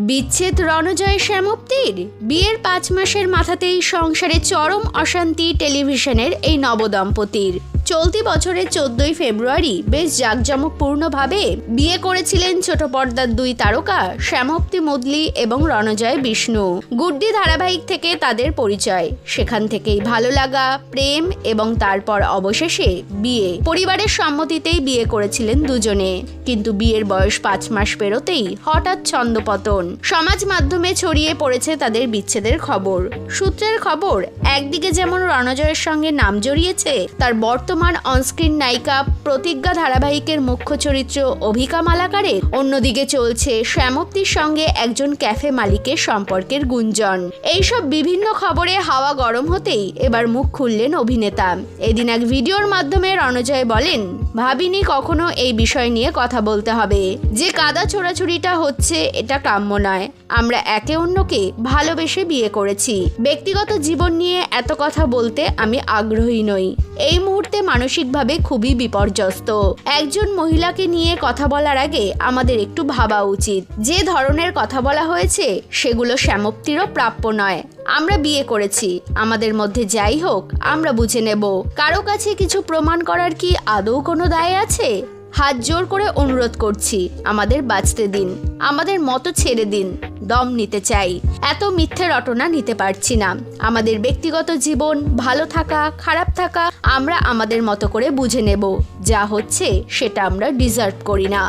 বিচ্ছেদ রণজয় শ্যামপ্তির। বিয়ের 5 মাসের মাথাতেই সংসারে চরম অশান্তি টেলিভিশনের এই নবদম্পতির। চলতি বছরের 14ই ফেব্রুয়ারি বেশ জাঁকজমকপূর্ণভাবে বিয়ে করেছিলেন ছোট পর্দার 2 তারকা শ্যামপ্তি মুদলি এবং রণজয় বিষ্ণু। গুড্ডি ধারাবাহিক থেকে তাদের পরিচয়, সেখান থেকেই ভালো লাগা, প্রেম এবং তারপর অবশেষে বিয়ে। পরিবারের সম্মতিতেই বিয়ে করেছিলেন দুজনে, কিন্তু বিয়ের বয়স 5 মাস পেরোতেই হঠাৎ ছন্দপতন। সমাজ মাধ্যমে ছড়িয়ে পড়েছে তাদের বিচ্ছেদের খবর। সূত্রের খবর, একদিকে যেমন রণজয়ের সঙ্গে নাম জড়িয়েছে তার বর্তমান অনস্ক্রিন নায়িকা প্রতিজ্ঞা ধারাবাহিকের মুখ্য চরিত্র অভিকা মালাকারের, অন্যদিকে চলছে শ্যামপ্তির সঙ্গে একজন ক্যাফে মালিকের সম্পর্কের গুঞ্জন। এইসব বিভিন্ন খবরে হাওয়া গরম হতেই এবার মুখ খুললেন অভিনেতা। এদিন এক ভিডিওর মাধ্যমে রণজয় বলেন, ভাবিনি কখনো এই বিষয় নিয়ে কথা বলতে হবে। যে কাদা ছোড়াছুড়িটা হচ্ছে এটা কাম্য নয়। আমরা একে অন্যকে ভালোবেসে বিয়ে করেছি। ব্যক্তিগত জীবন নিয়ে এত কথা বলতে আমি আগ্রহী নই। এই মুহূর্তে মানসিকভাবে খুবই বিপর্যস্ত। একজন মহিলাকে নিয়ে কথা বলার আগে আমাদের একটু ভাবা উচিত। যে ধরনের কথা বলা হয়েছে সেগুলো শ্যামপ্তিরও প্রাপ্য নয়। আমরা বিয়ে করেছি, আমাদের মধ্যে যাই হোক আমরা বুঝে নেব। কারো কাছে কিছু প্রমাণ করার কি আদৌ কোনো দায় আছে? হাত জোর করে অনুরোধ করছি, আমাদের বাঁচতে দিন, আমাদের মতো ছেড়ে দিন। দম নিতে চাই, এত মিথ্যে রটনা নিতে পারছি না। আমাদের ব্যক্তিগত জীবন, ভালো থাকা খারাপ থাকা আমরা আমাদের মতো করে বুঝে নেব। যা হচ্ছে সেটা আমরা ডিজার্ভ করি না।